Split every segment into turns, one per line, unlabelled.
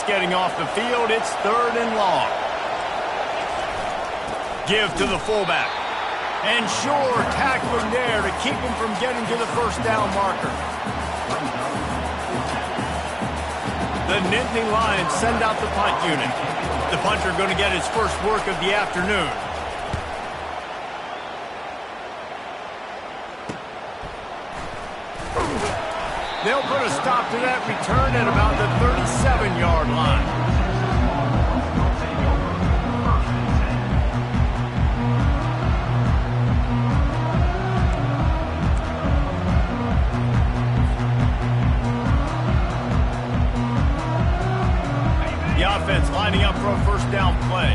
just getting off the field. It's 3rd and long. Give to the fullback. And sure, tackling there to keep him from getting to the first down marker. The Nittany Lions send out the punt unit. The punter going to get his first work of the afternoon. They'll put a stop to that return at about the 37-yard line. The offense lining up for a first down play.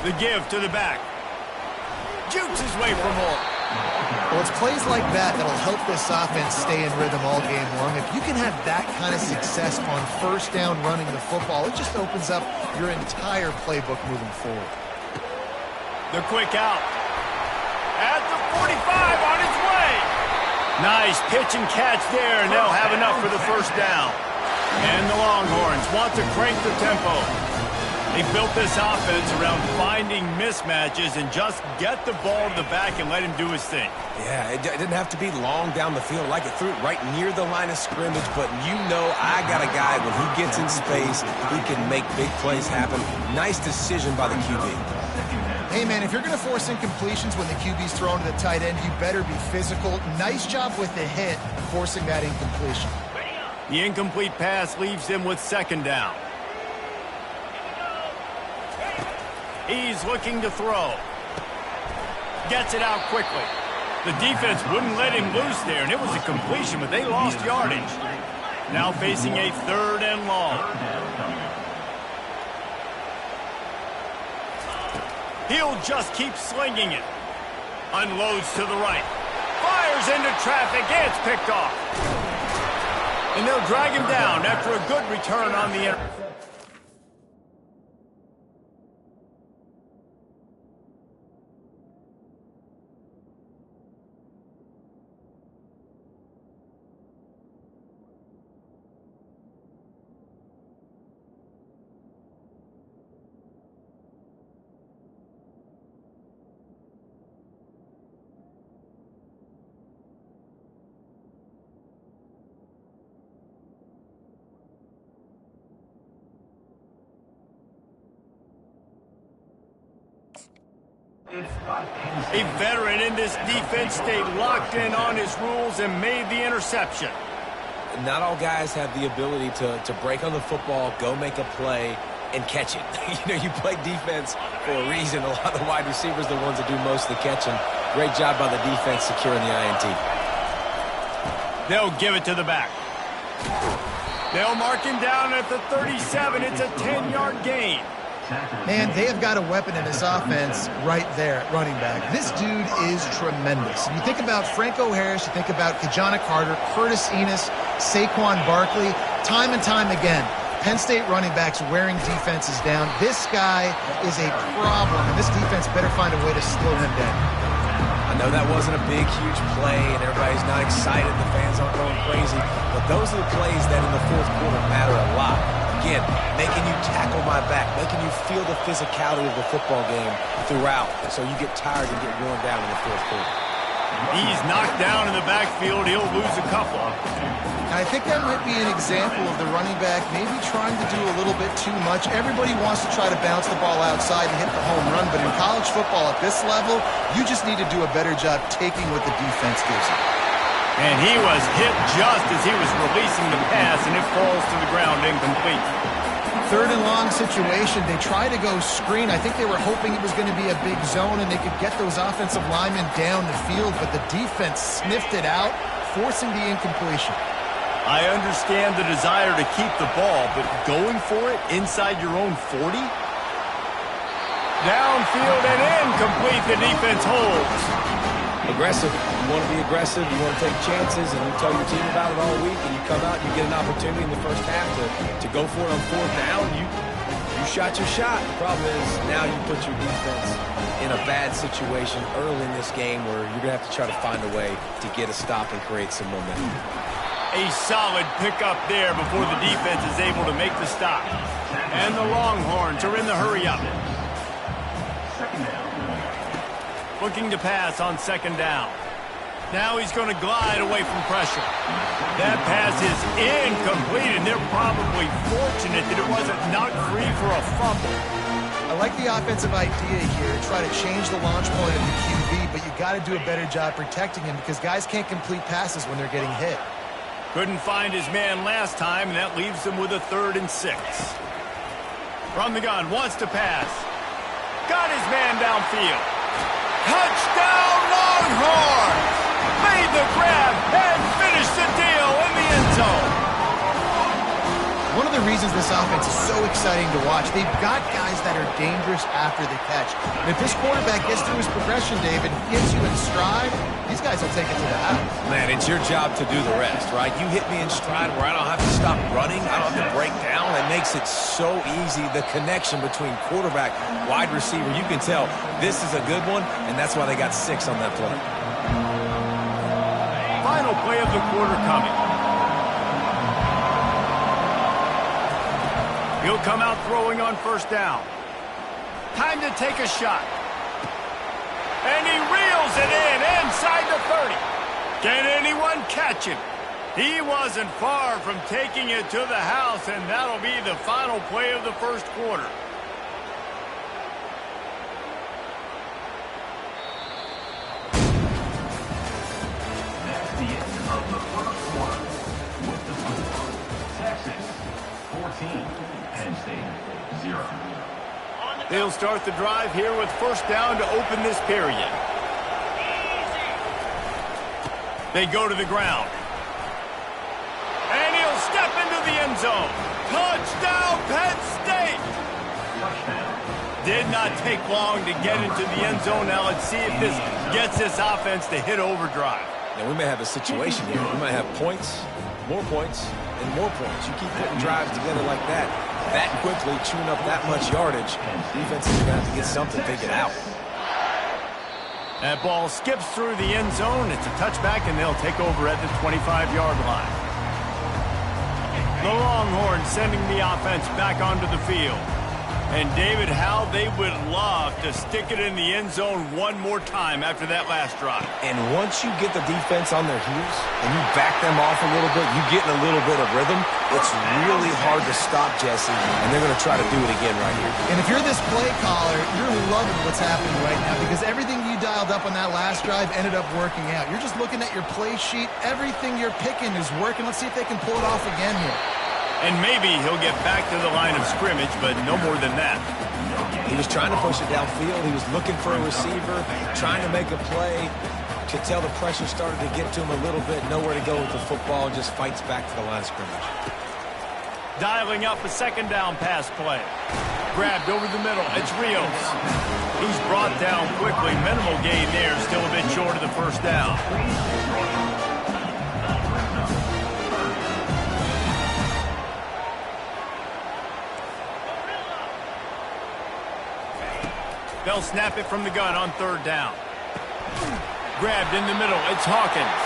The give to the back. Jukes his way for more.
Well, it's plays like that that'll help this offense stay in rhythm all game long. If you can have that kind of success on first down running the football, it just opens up your entire playbook moving forward.
The quick out. At the 45 on its way. Nice pitch and catch there, and they'll have enough for the first down. And the Longhorns want to crank the tempo. They built this offense around finding mismatches and just get the ball to the back and let him do his thing.
Yeah, it didn't have to be long down the field. Like it threw it right near the line of scrimmage, but you know I got a guy, when he gets in space, he can make big plays happen. Nice decision by the QB.
Hey, man, if you're going to force incompletions when the QB's thrown to the tight end, you better be physical. Nice job with the hit, forcing that incompletion.
The incomplete pass leaves him with 2nd down. He's looking to throw. Gets it out quickly. The defense wouldn't let him loose there, and it was a completion, but they lost yardage. Now facing a 3rd and long. He'll just keep slinging it. Unloads to the right. Fires into traffic. It's picked off. And they'll drag him down after a good return on the interception. A veteran in this defense stayed locked in on his rules and made the interception.
Not all guys have the ability to break on the football, go make a play, and catch it. You play defense for a reason. A lot of the wide receivers are the ones that do most of the catching. Great job by the defense securing the INT.
They'll give it to the back. They'll mark him down at the 37. It's a 10-yard gain.
Man, they have got a weapon in this offense right there at running back. This dude is tremendous. You think about Franco Harris, you think about Kajana Carter, Curtis Enos, Saquon Barkley, time and time again. Penn State running backs wearing defenses down. This guy is a problem, and this defense better find a way to slow him down.
I know that wasn't a big, huge play, and everybody's not excited. The fans aren't going crazy. But those are the plays that in the 4th quarter matter a lot. Again, making you tackle my back, making you feel the physicality of the football game throughout, so you get tired and get worn down in the 4th quarter.
He's knocked down in the backfield. He'll lose a couple.
I think that might be an example of the running back maybe trying to do a little bit too much. Everybody wants to try to bounce the ball outside and hit the home run, but in college football at this level, you just need to do a better job taking what the defense gives you.
And he was hit just as he was releasing the pass, and it falls to the ground incomplete.
3rd and long situation. They try to go screen. I think they were hoping it was going to be a big zone and they could get those offensive linemen down the field, but the defense sniffed it out, forcing the incompletion.
I understand the desire to keep the ball, but going for it inside your own 40? Downfield and incomplete. The defense holds.
Aggressive. You want to be aggressive. You want to take chances, and you tell your team about it all week, and you come out and you get an opportunity in the first half to go for it on 4th down. You shot your shot. The problem is now you put your defense in a bad situation early in this game where you're going to have to try to find a way to get a stop and create some momentum.
A solid pickup there before the defense is able to make the stop. And the Longhorns are in the hurry-up. Looking to pass on second down. Now he's going to glide away from pressure. That pass is incomplete, and they're probably fortunate that it wasn't knocked free for a fumble.
I like the offensive idea here. Try to change the launch point of the QB, but you got to do a better job protecting him because guys can't complete passes when they're getting hit.
Couldn't find his man last time, and that leaves him with a 3rd and 6. From the gun, wants to pass. Got his man downfield. Touchdown, Longhorns! Made the grab and finished the deal in the end zone.
One of the reasons this offense is so exciting to watch, they've got guys that are dangerous after the catch. And if this quarterback gets through his progression, David, gets you in stride, these guys will take it to the house.
Man, it's your job to do the rest, right? You hit me in stride where I don't have to stop running. I don't have to break down. It makes it so easy. The connection between quarterback, wide receiver, you can tell this is a good one, and that's why they got 6 on that play.
Final play of the quarter coming. He'll come out throwing on first down. Time to take a shot. And he reels it in inside the 30. Can anyone catch him? He wasn't far from taking it to the house, and that'll be the final play of the first quarter.
That's the end of the first quarter. With the score, Texas 14, Penn State 0.
They'll start the drive here with first down to open this period. They go to the ground. And he'll step into the end zone. Touchdown, Penn State! Did not take long to get into the end zone. Now let's see if this gets this offense to hit overdrive.
Now, we may have a situation here. We might have points, and more points. You keep putting drives together like that quickly, chewing up that much yardage, defense is going to have to get something figured out.
That ball skips through the end zone. It's a touchback, and they'll take over at the 25-yard line. The Longhorns sending the offense back onto the field. And, David, how they would love to stick it in the end zone one more time after that last drive.
And once you get the defense on their heels and you back them off a little bit, you get in a little bit of rhythm, it's really hard to stop, Jesse, and they're going to try to do it again right here.
And if you're this play caller, you're loving what's happening right now because everything you dialed up on that last drive ended up working out. You're just looking at your play sheet. Everything you're picking is working. Let's see if they can pull it off again here.
And maybe he'll get back to the line of scrimmage, but no more than that.
He was trying to push it downfield. He was looking for a receiver, trying to make a play. Could tell the pressure started to get to him a little bit. Nowhere to go with the football, and just fights back to the line of scrimmage.
Dialing up a second down pass play. Grabbed over the middle. It's Rios. He's brought down quickly. Minimal gain there. Still a bit short of the first down. They'll snap it from the gun on third down. Grabbed in the middle. It's Hawkins.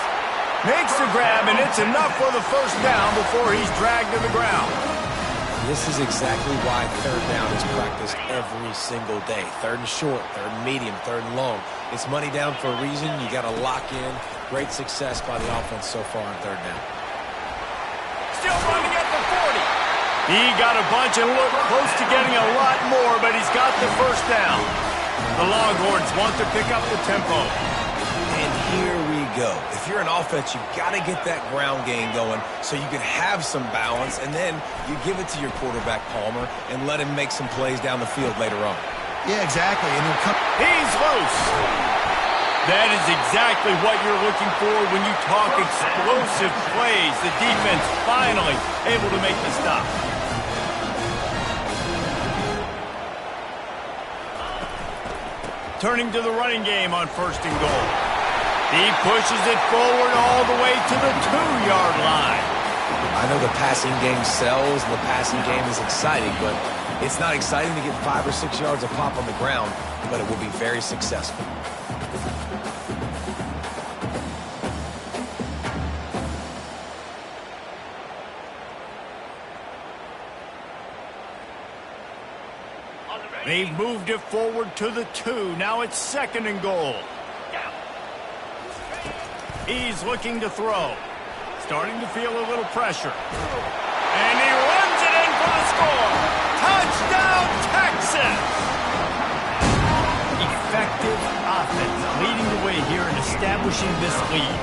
Makes the grab, and it's enough for the first down before he's dragged to the ground.
This is exactly why third down is practiced every single day. Third and short, third and medium, third and long. It's money down for a reason. You got to lock in. Great success by the offense so far on third down.
Still running at the 40. He got a bunch and looked close to getting a lot more, but he's got the first down. The Longhorns want to pick up the tempo.
And here we go. If you're an offense, you've got to get that ground game going so you can have some balance, and then you give it to your quarterback, Palmer, and let him make some plays down the field later on.
Yeah, exactly. And
he's loose. That is exactly what you're looking for when you talk explosive plays. The defense finally able to make the stop. Turning to the running game on first and goal. He pushes it forward all the way to the 2-yard line.
I know the passing game sells and the passing game is exciting, but it's not exciting to get 5 or 6 yards of pop on the ground, but it will be very successful.
They've moved it forward to the 2. Now it's 2nd and goal. He's looking to throw. Starting to feel a little pressure. And he runs it in for the score. Touchdown, Texas! Effective offense leading the way here and establishing this lead.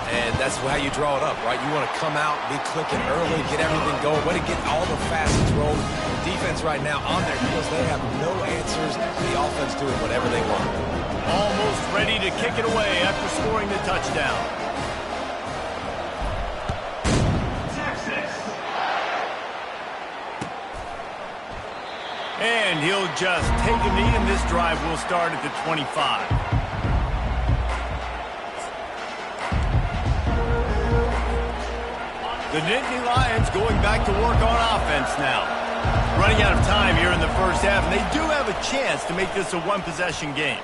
And that's how you draw it up, right? You want to come out, be clicking early, get everything going, way to get all the facets rolling. The defense right now on their heels, they have no answers. The offense doing whatever they want.
Almost ready to kick it away after scoring the touchdown.
Texas.
And he'll just take a knee, and this drive will start at the 25. The Nittany Lions going back to work on offense now. Running out of time here in the first half, and they do have a chance to make this a one-possession game.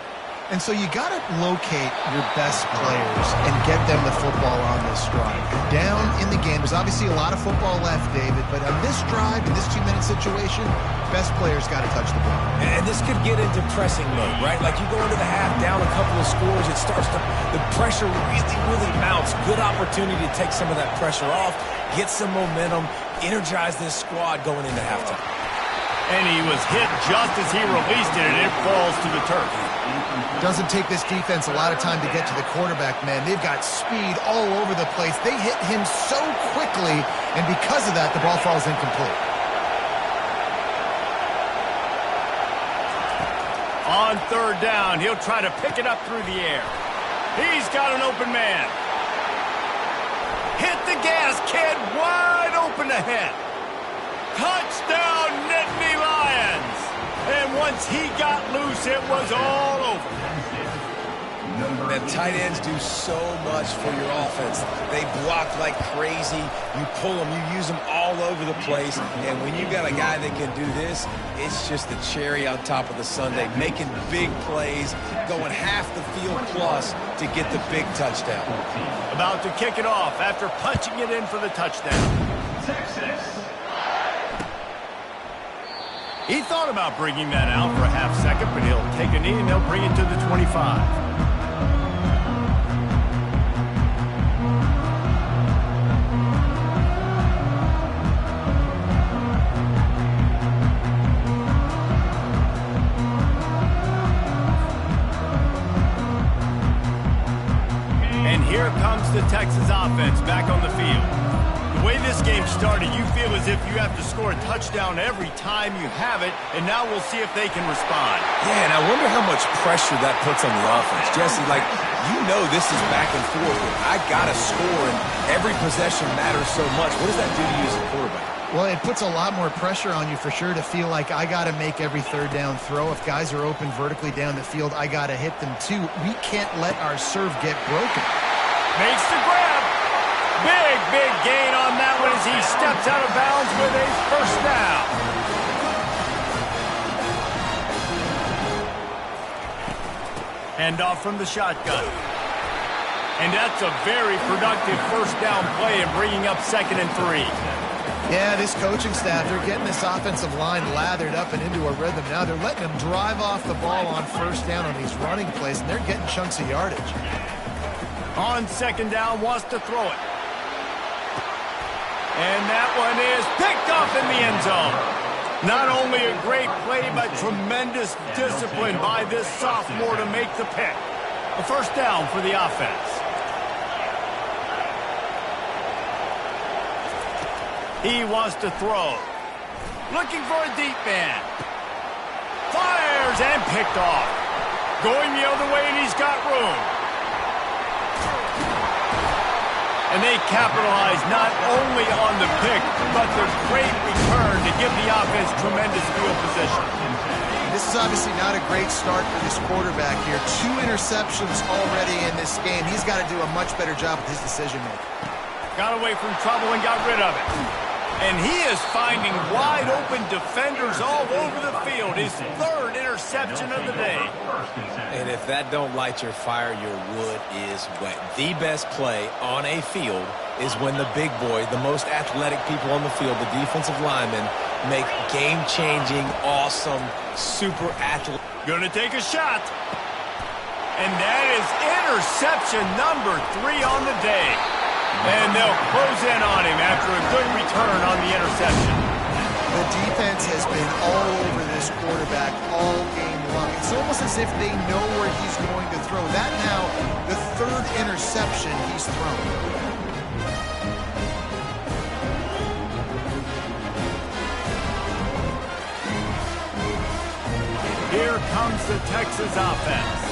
And so you got to locate your best players and get them the football on this drive. Down in the game, there's obviously a lot of football left, David, but on this drive, in this 2-minute situation, best players got to touch the ball.
And this could get into pressing mode, right? Like you go into the half, down a couple of scores, it starts to, the pressure really mounts. Good opportunity to take some of that pressure off, get some momentum, energize this squad going into halftime.
And he was hit just as he released it, and it falls to the turf.
Doesn't take this defense a lot of time to get to the quarterback, man. They've got speed all over the place. They hit him so quickly, and because of that, the ball falls incomplete.
On 3rd down, he'll try to pick it up through the air. He's got an open man. Hit the gas, kid. Wide open ahead. Touchdown, Nittany Lions. And once he got loose, it was all over.
Man, tight ends do so much for your offense. They block like crazy. You pull them, you use them all over the place. And when you got a guy that can do this, it's just the cherry on top of the sundae, making big plays, going half the field plus to get the big touchdown.
About to kick it off after punching it in for the touchdown.
Texas.
He thought about bringing that out for a half second, but he'll take a knee and they'll bring it to the 25. And here comes the Texas offense back on the field. The way this game started, you feel as if you have to score a touchdown every time you have it, and now we'll see if they can respond.
Yeah, and I wonder how much pressure that puts on the offense. Jesse, like, you know this is back and forth. I got to score, and every possession matters so much. What does that do to you as a quarterback?
Well, it puts a lot more pressure on you for sure to feel like I got to make every 3rd down throw. If guys are open vertically down the field, I got to hit them too. We can't let our serve get broken.
Makes the grab. Big gain on that one as he steps out of bounds with a 1st down. Handoff from the shotgun. And that's a very productive 1st down play and bringing up 2nd and 3.
Yeah, this coaching staff, they're getting this offensive line lathered up and into a rhythm. Now they're letting them drive off the ball on 1st down on these running plays, and they're getting chunks of yardage.
On 2nd down, wants to throw it. And that one is picked off in the end zone. Not only a great play, but tremendous discipline by this sophomore to make the pick. A 1st down for the offense. He wants to throw. Looking for a deep man. Fires and picked off. Going the other way, and he's got room. And they capitalize not only on the pick, but the great return to give the offense tremendous field position.
This is obviously not a great start for this quarterback here. 2 interceptions already in this game. He's got to do a much better job with his decision-making.
Got away from trouble and got rid of it. And he is finding wide-open defenders all over the field. His 3rd interception of the day.
And if that don't light your fire, your wood is wet. The best play on a field is when the big boy, the most athletic people on the field, the defensive lineman, make game-changing, awesome, super athlete.
Gonna take a shot. And that is interception number 3 on the day. And they'll close in on him after a good return on the interception.
The defense has been all over this quarterback all game long. It's almost as if they know where he's going to throw. That now, the 3rd interception he's thrown.
Here comes the Texas offense.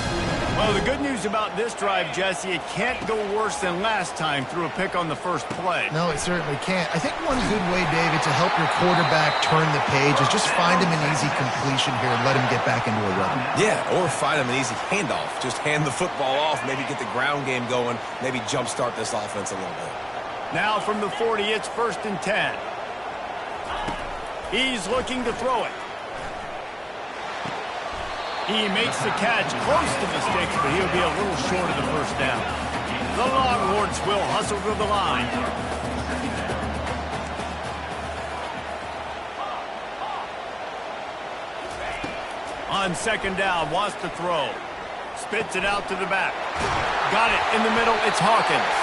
Well, the good news about this drive, Jesse, it can't go worse than last time through a pick on the first play.
No, it certainly can't. I think one good way, David, to help your quarterback turn the page is just find him an easy completion here and let him get back into a run.
Yeah, or find him an easy handoff. Just hand the football off, maybe get the ground game going, maybe jumpstart this offense a little bit.
Now from the 40, it's 1st and 10. He's looking to throw it. He makes the catch close to the sticks, but he'll be a little short of the first down. The Longhorns will hustle to the line. On 2nd down, wants to throw. Spits it out to the back. Got it in the middle, it's Hawkins.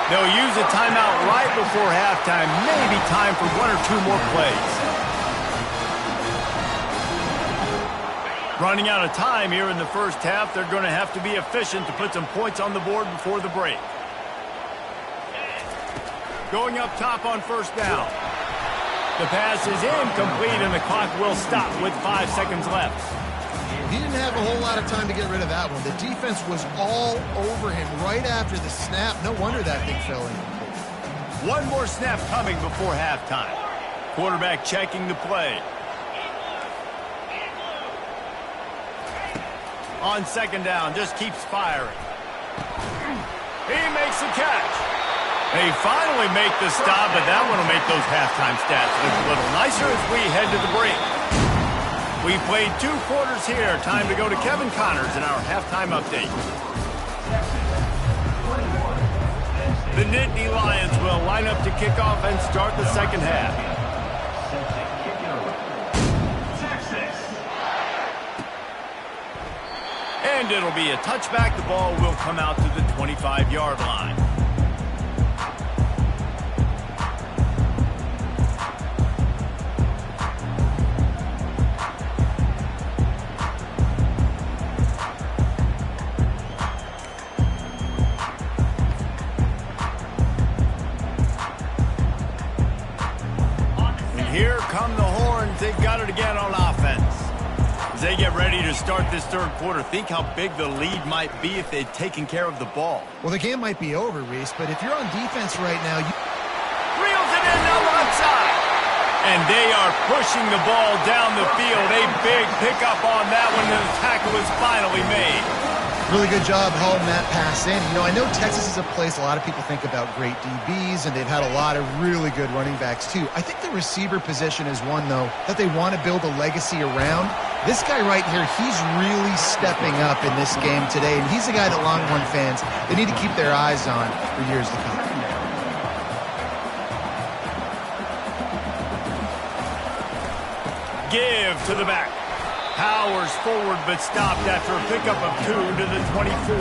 They'll use a timeout right before halftime, maybe time for 1 or 2 more plays. Running out of time here in the first half, they're going to have to be efficient to put some points on the board before the break. Going up top on 1st down. The pass is incomplete and the clock will stop with 5 seconds left.
He didn't have a whole lot of time to get rid of that one. The defense was all over him right after the snap. No wonder that thing fell incomplete.
1 more snap coming before halftime. Quarterback checking the play. On 2nd down, just keeps firing. He makes the catch. They finally make the stop, but that one will make those halftime stats look a little nicer as we head to the break. We played 2 quarters here. Time to go to Kevin Connors in our halftime update. The Nittany Lions will line up to kick off and start the 2nd half. And it'll be a touchback. The ball will come out to the 25-yard line. And here come the Horns. They've got it again on offense. As they get ready to start this 3rd quarter, think how big the lead might be if they'd taken care of the ball.
Well, the game might be over, Reese, but if you're on defense right now, you...
Reels it in now onside. And they are pushing the ball down the field. A big pickup on that one, and the tackle is finally made.
Really good job hauling that pass in. You know, I know Texas is a place a lot of people think about great DBs, and they've had a lot of really good running backs, too. I think the receiver position is one, though, that they want to build a legacy around. This guy right here, he's really stepping up in this game today, and he's the guy that Longhorn fans, they need to keep their eyes on for years to come.
Give to the back. Powers forward but stopped after a pickup of 2 to the 24.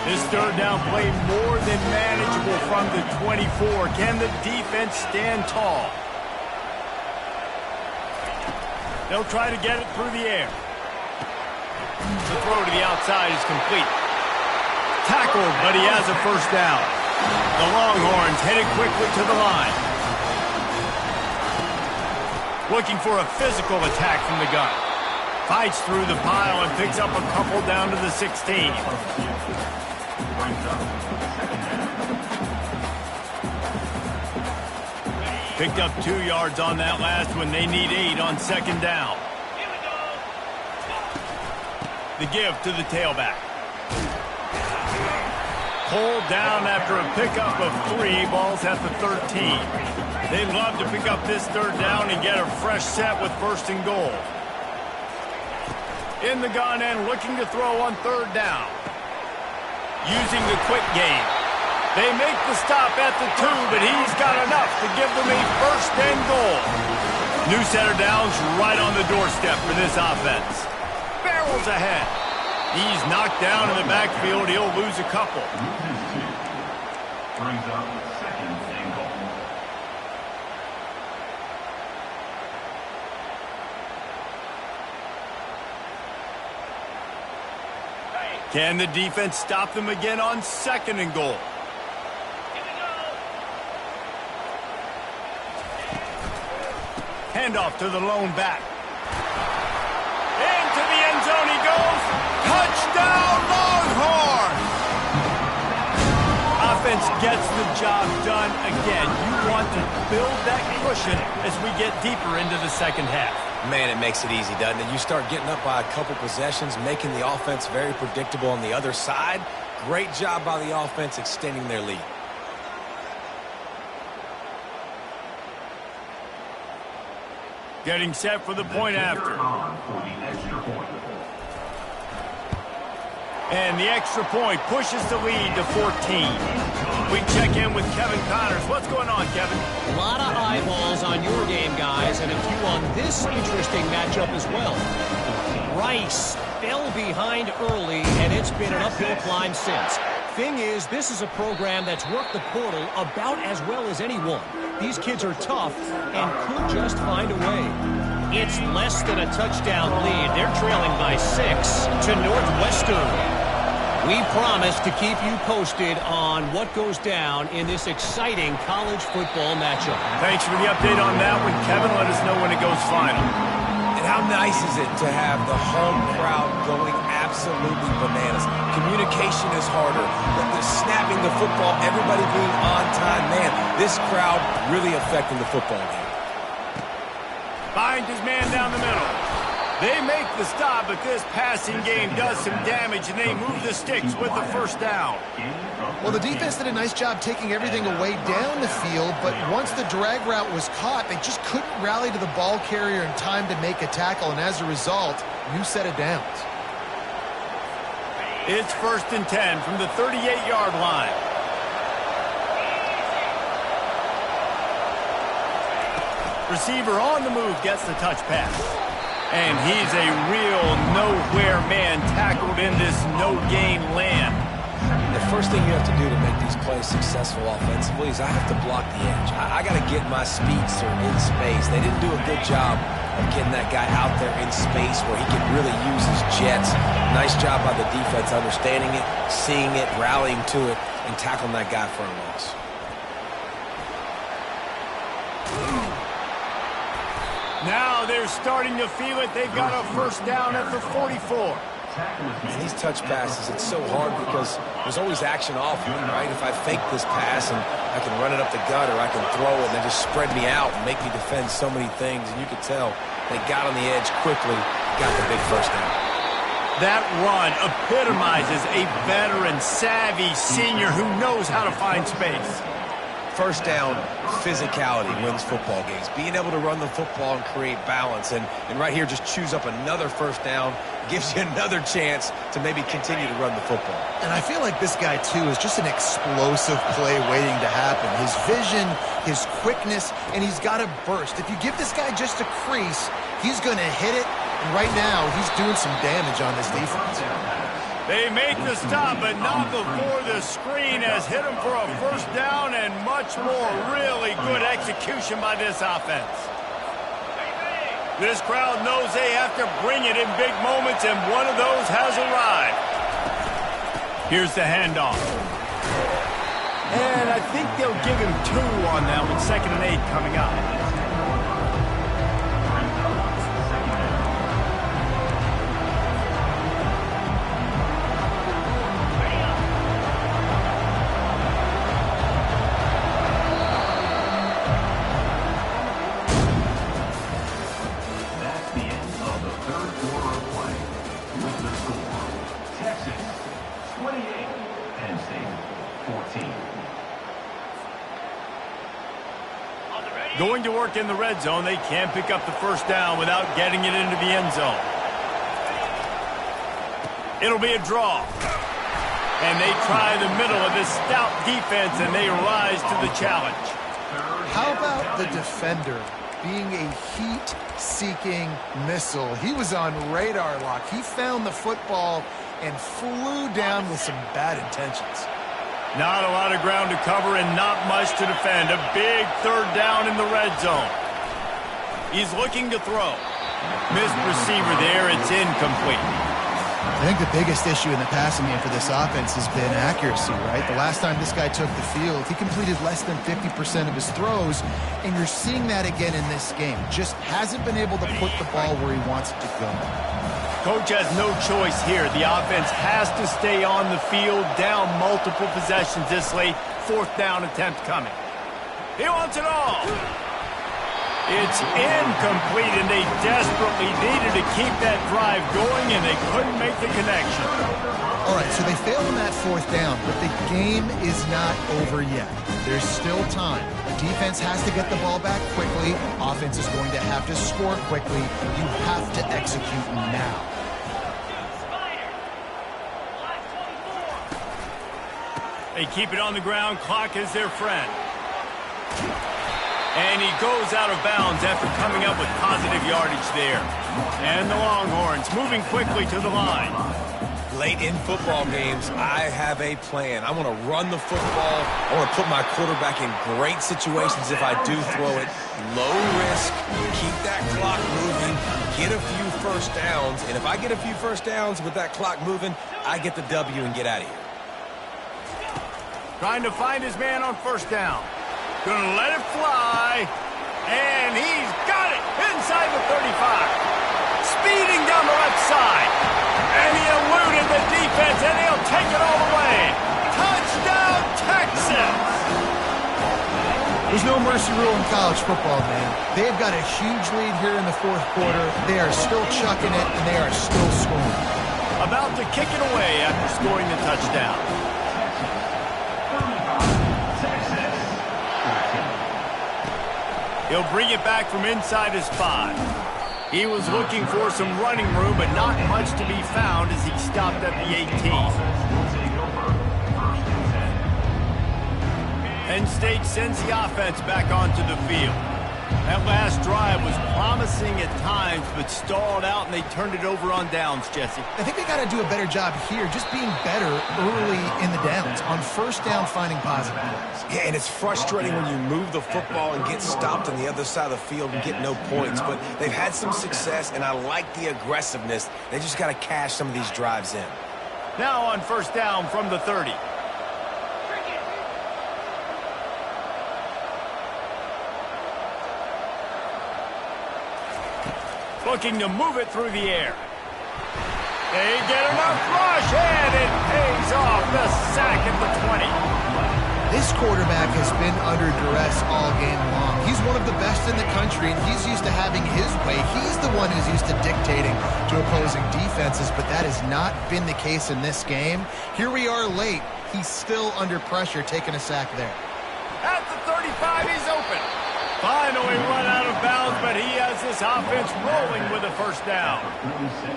This 3rd down play more than manageable from the 24. Can the defense stand tall? They'll try to get it through the air. The throw to the outside is complete. Tackled, but he has a 1st down. The Longhorns headed quickly to the line. Looking for a physical attack from the gun. Fights through the pile and picks up a couple down to the 16. Picked up 2 yards on that last one. They need 8 on 2nd down. The give to the tailback. Pulled down after a pickup of 3. Ball's at the 13. They'd love to pick up this 3rd down and get a fresh set with 1st and goal. In the gun and looking to throw on 3rd down. Using the quick game. They make the stop at the 2, but he's got enough to give them a 1st and goal. New center down's right on the doorstep for this offense. Barrels ahead. He's knocked down in the backfield. He'll lose a couple.
Loses 2. Brings up 2nd and goal.
Can the defense stop them again on 2nd and goal? Handoff to the lone back. Into the end zone he goes. Touchdown, Longhorn! Offense gets the job done again. You want to build that cushion as we get deeper into the second half.
Man, it makes it easy, doesn't it? You start getting up by a couple possessions, making the offense very predictable on the other side. Great job by the offense extending their lead.
Getting set for the point after.
On for the extra point.
And the extra point pushes the lead to 14. We check in with Kevin Connors. What's going on, Kevin?
A lot of eyeballs on your game, guys, and a few on this interesting matchup as well. Rice fell behind early, and it's been an uphill climb since. Thing is, this is a program that's worked the portal about as well as anyone. These kids are tough and could just find a way. It's less than a touchdown lead. They're trailing by 6 to Northwestern. We promise to keep you posted on what goes down in this exciting college football matchup.
Thanks for the update on that one, Kevin. Let us know when it goes final.
And how nice is it to have the home crowd going absolutely bananas? Communication is harder, but the snapping the football, everybody being on time. Man, this crowd really affecting the football game.
Finds his man down the middle. They make the stop, but this passing game does some damage, and they move the sticks with the first down.
Well, the defense did a nice job taking everything away down the field, but once the drag route was caught, they just couldn't rally to the ball carrier in time to make a tackle, and as a result, new set of downs.
It's 1st and 10 from the 38-yard line. Receiver on the move gets the touch pass. And he's a real nowhere man tackled in this no-gain land.
The first thing you have to do to make these plays successful offensively is I have to block the edge. I got to get my speedster in space. They didn't do a good job of getting that guy out there in space where he could really use his jets. Nice job by the defense understanding it, seeing it, rallying to it, and tackling that guy for a loss.
Now they're starting to feel it. They've got a first down at the 44.
And these touch passes, it's so hard because there's always action off of it, right? If I fake this pass and I can run it up the gut or I can throw it and they just spread me out and make me defend so many things. And you could tell they got on the edge quickly, got the big first down.
That run epitomizes a veteran, savvy senior who knows how to find space.
First down, physicality wins football games. Being able to run the football and create balance. And right here, just choose up another first down, gives you another chance to maybe continue to run the football.
And I feel like this guy, too, is just an explosive play waiting to happen. His vision, his quickness, and he's got a burst. If you give this guy just a crease, he's going to hit it. And right now, he's doing some damage on this defense.
They make the stop, but not before the screen has hit him for a first down and much more. Really good execution by this offense. This crowd knows they have to bring it in big moments, and one of those has arrived. Here's the handoff. And I think they'll give him 2 on that one. 2nd and 8 coming up. Going to work in the red zone. They can't pick up the first down without getting it into the end zone. It'll be a draw. And they try the middle of this stout defense, and they rise to the challenge.
How about the defender being a heat-seeking missile. He was on radar lock. He found the football and flew down with some bad intentions.
Not a lot of ground to cover and not much to defend. A big third down in the red zone. He's looking to throw. Missed receiver there. It's incomplete.
I think the biggest issue in the passing game for this offense has been accuracy, right? The last time this guy took the field, he completed less than 50% of his throws, and you're seeing that again in this game. Just hasn't been able to put the ball where he wants it to go.
Coach has no choice here. The offense has to stay on the field, down multiple possessions this late. Fourth down attempt coming. He wants it all. It's incomplete, and they desperately needed to keep that drive going, and they couldn't make the connection.
All right, so they failed on that fourth down, but the game is not over yet. There's still time. Defense has to get the ball back quickly. Offense is going to have to score quickly. You have to execute now.
They keep it on the ground. Clock is their friend. And he goes out of bounds after coming up with positive yardage there. And the Longhorns moving quickly to the line.
Late in football games, I have a plan. I want to run the football. I want to put my quarterback in great situations if I do throw it. Low risk, keep that clock moving, get a few first downs. And if I get a few first downs with that clock moving, I get the W and get out of here.
Trying to find his man on first down. Gonna let it fly. And he's got it inside the 35. Speeding down the left side. And he eluded the defense, and he'll take it all the way. Touchdown, Texas!
There's no mercy rule in college football, man. They've got a huge lead here in the fourth quarter. They are still chucking it, and they are still scoring.
About to kick it away after scoring the touchdown. He'll bring it back from inside his 5. He was looking for some running room, but not much to be found as he stopped at the 18. Penn State sends the offense back onto the field. That last drive was promising at times, but stalled out, and they turned it over on downs, Jesse.
I think they got to do a better job here, just being better early in the downs. On first down, finding positive plays.
Yeah, and it's frustrating when you move the football and get stopped on the other side of the field and get no points. But they've had some success, and I like the aggressiveness. They just got to cash some of these drives in.
Now on first down from the 30. Looking to move it through the air. They get enough rush, and it pays off. The sack at the 20.
This quarterback has been under duress all game long. He's one of the best in the country, and he's used to having his way. He's the one who's used to dictating to opposing defenses, but that has not been the case in this game. Here we are late. He's still under pressure, taking a sack there.
At the 35, he's open. Finally run out of bounds, but he has this offense rolling with a first down.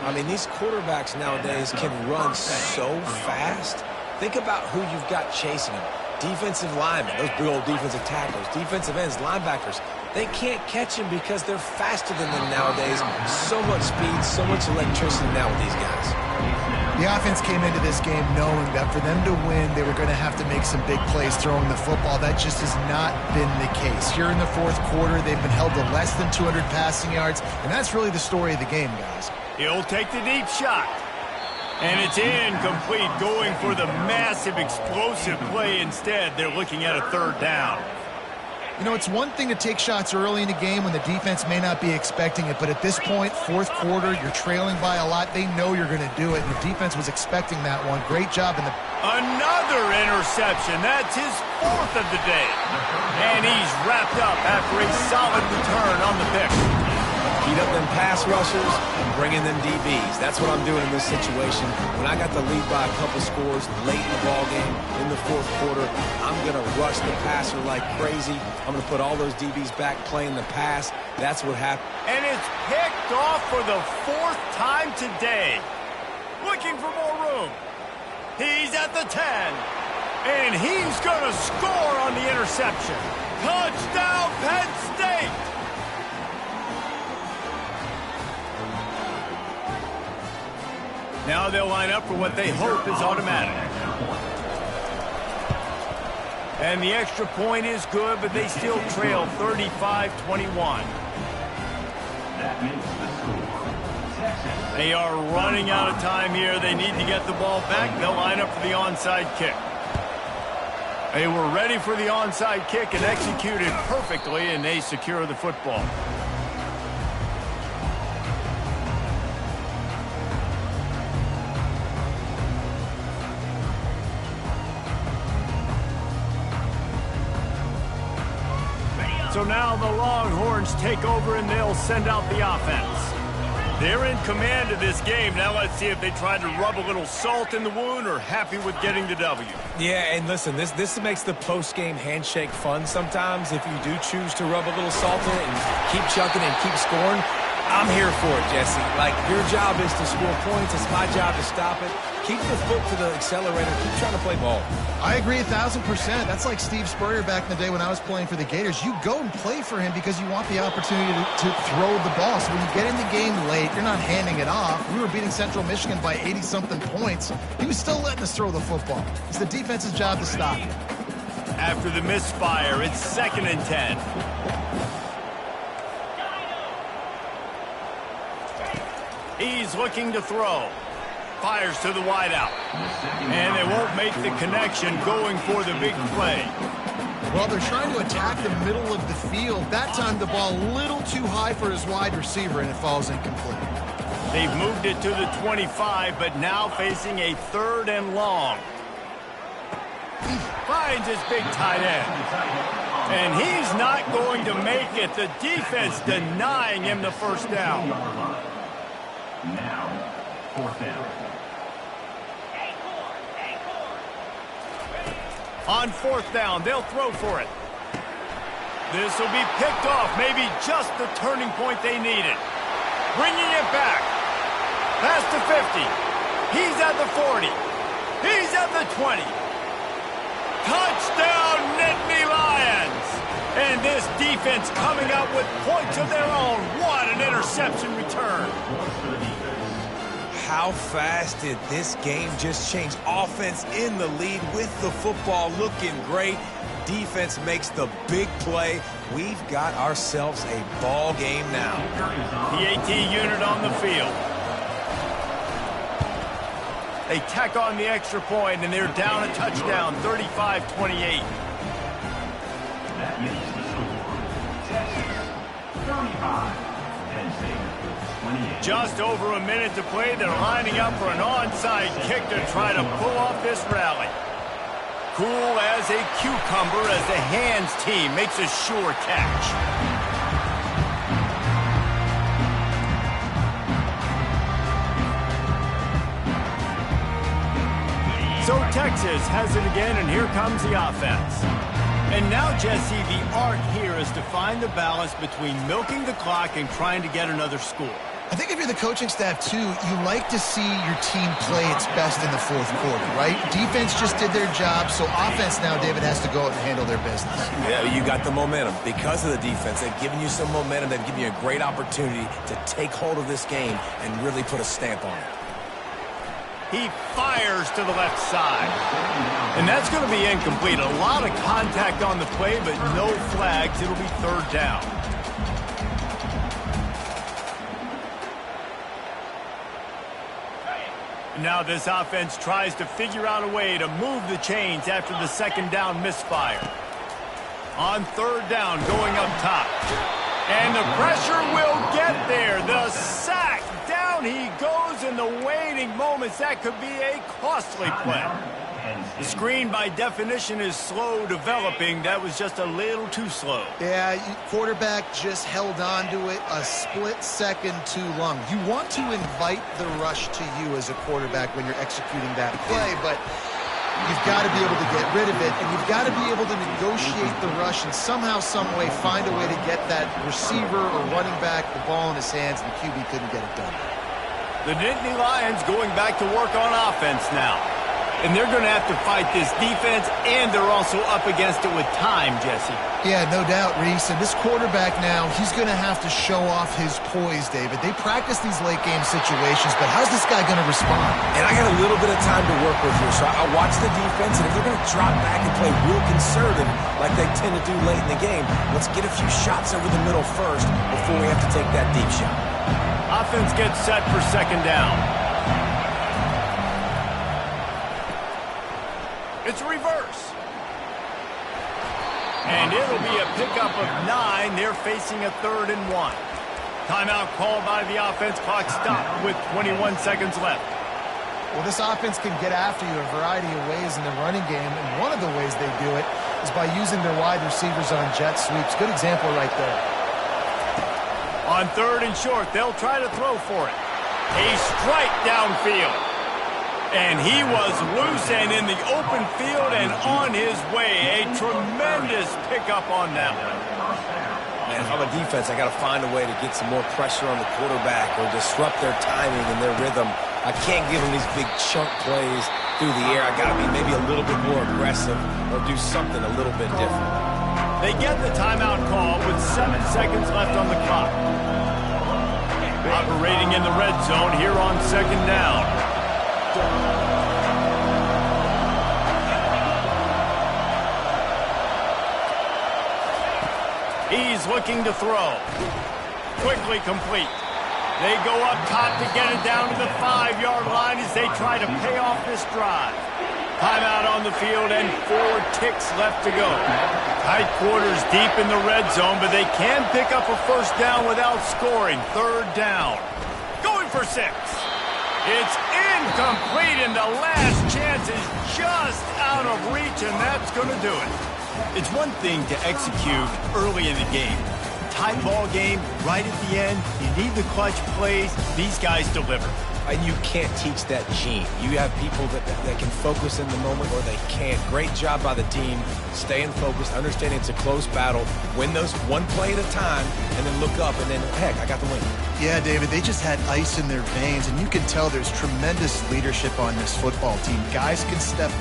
I mean, these quarterbacks nowadays can run so fast. Think about who you've got chasing them. Defensive linemen, those big old defensive tackles, defensive ends, linebackers. They can't catch them because they're faster than them nowadays. So much speed, so much electricity now with these guys.
The offense came into this game knowing that for them to win, they were going to have to make some big plays throwing the football. That just has not been the case. Here in the fourth quarter, they've been held to less than 200 passing yards, and that's really the story of the game, guys.
He'll take the deep shot. And it's incomplete, going for the massive explosive play instead. They're looking at a third down.
You know, it's one thing to take shots early in the game when the defense may not be expecting it, but at this point, fourth quarter, you're trailing by a lot. They know you're going to do it, and the defense was expecting that one. Great job in the...
Another interception. That's his fourth of the day. And he's wrapped up after a solid return on the pick.
Beat up them pass rushers and bring in them DBs. That's what I'm doing in this situation. When I got the lead by a couple scores late in the ballgame in the fourth quarter, I'm going to rush the passer like crazy. I'm going to put all those DBs back playing the pass. That's what happened.
And it's picked off for the fourth time today. Looking for more room. He's at the 10. And he's going to score on the interception. Touchdown, Penn State! Now they'll line up for what they hope is automatic. And the extra point is good, but they still trail 35-21.
That makes the score. Texas.
They are running out of time here. They need to get the ball back. They'll line up for the onside kick. They were ready for the onside kick and executed perfectly, and they secure the football. So now the Longhorns take over and they'll send out the offense. They're in command of this game. Now let's see if they try to rub a little salt in the wound or happy with getting the W.
Yeah, and listen, this makes the post-game handshake fun sometimes. If you do choose to rub a little salt in it and keep chucking and keep scoring, I'm here for it, Jesse. Like, your job is to score points. It's my job to stop it. Keep the foot to the accelerator. Keep trying to play ball.
I agree 1,000%. That's like Steve Spurrier back in the day when I was playing for the Gators. You go and play for him because you want the opportunity to throw the ball. So when you get in the game late, you're not handing it off. We were beating Central Michigan by 80-something points. He was still letting us throw the football. It's the defense's job to stop it.
After the misfire, it's 2nd and 10. He's looking to throw. Fires to the wideout. And they won't make the connection going for the big play.
Well, they're trying to attack the middle of the field. That time the ball a little too high for his wide receiver, and it falls incomplete.
They've moved it to the 25, but now facing a 3rd and long. He finds his big tight end. And he's not going to make it. The defense denying him the first down.
Now, 4th down.
On 4th down, they'll throw for it. This will be picked off, maybe just the turning point they needed. Bringing it back. Past the 50. He's at the 40. He's at the 20. Touchdown, Nittany Lions! And this defense coming up with points of their own. What an interception return.
How fast did this game just change? Offense in the lead with the football looking great. Defense makes the big play. We've got ourselves a ball game now.
The AT unit on the field. They tack on the extra point, and they're down a touchdown, 35-28.
That makes the score. Texas, 35. Penn State, 28.
Just over a minute to play. They're lining up for an onside kick to try to pull off this rally. Cool as a cucumber as the hands team makes a sure catch. So Texas has it again, and here comes the offense. And now, Jesse, the art here is to find the balance between milking the clock and trying to get another score.
I think if you're the coaching staff, too, you like to see your team play its best in the 4th quarter, right? Defense just did their job, so offense now, David, has to go out and handle their business.
Yeah, you got the momentum. Because of the defense, they've given you some momentum. They've given you a great opportunity to take hold of this game and really put a stamp on it.
He fires to the left side. And that's going to be incomplete. A lot of contact on the play, but no flags. It'll be 3rd down. Now this offense tries to figure out a way to move the chains after the 2nd down misfire. On 3rd down, going up top. And the pressure will get there. The sack. Down he goes in the waning moments. That could be a costly play. The screen, by definition, is slow developing. That was just a little too slow.
Yeah, quarterback just held on to it a split second too long. You want to invite the rush to you as a quarterback when you're executing that play, but you've got to be able to get rid of it, and you've got to be able to negotiate the rush and somehow, some way find a way to get that receiver or running back the ball in his hands, and the QB couldn't get it done.
The Nittany Lions going back to work on offense now. and they're going to have to fight this defense, and they're also up against it with time, Jesse.
Yeah, no doubt, Reese. And this quarterback now, he's going to have to show off his poise, David. They practice these late-game situations, but how's this guy going to respond?
And I got a little bit of time to work with here, so I watch the defense, and if they're going to drop back and play real conservative like they tend to do late in the game, let's get a few shots over the middle first before we have to take that deep shot.
Offense gets set for second down. It's a reverse. And it'll be a pickup of 9. They're facing a 3rd and 1. Timeout called by the offense. Clock stopped with 21 seconds left.
Well, this offense can get after you a variety of ways in the running game, and one of the ways they do it is by using their wide receivers on jet sweeps. Good example right there.
On 3rd and short, they'll try to throw for it. A strike downfield. And he was loose and in the open field and on his way. A tremendous pickup on that one.
Man, if I'm a defense, I got to find a way to get some more pressure on the quarterback or disrupt their timing and their rhythm. I can't give them these big chunk plays through the air. I got to be maybe a little bit more aggressive or do something a little bit different.
They get the timeout call with 7 seconds left on the clock. Operating in the red zone here on second down. He's looking to throw. Quickly complete. They go up top to get it down to the 5-yard line as they try to pay off this drive. Timeout on the field and 4 ticks left to go. Tight quarters deep in the red zone, but they can pick up a first down without scoring. 3rd down. Going for 6. It's incomplete, and the last chance is just out of reach, and that's going to do it. It's one thing to execute early in the game. Tight ball game, right at the end, you need the clutch plays. These guys deliver.
And you can't teach that gene. You have people that can focus in the moment or they can't. Great job by the team, staying focused, understanding it's a close battle, win those one play at a time, and then look up, and then, heck, I got the win.
Yeah, David, they just had ice in their veins, and you can tell there's tremendous leadership on this football team. Guys can step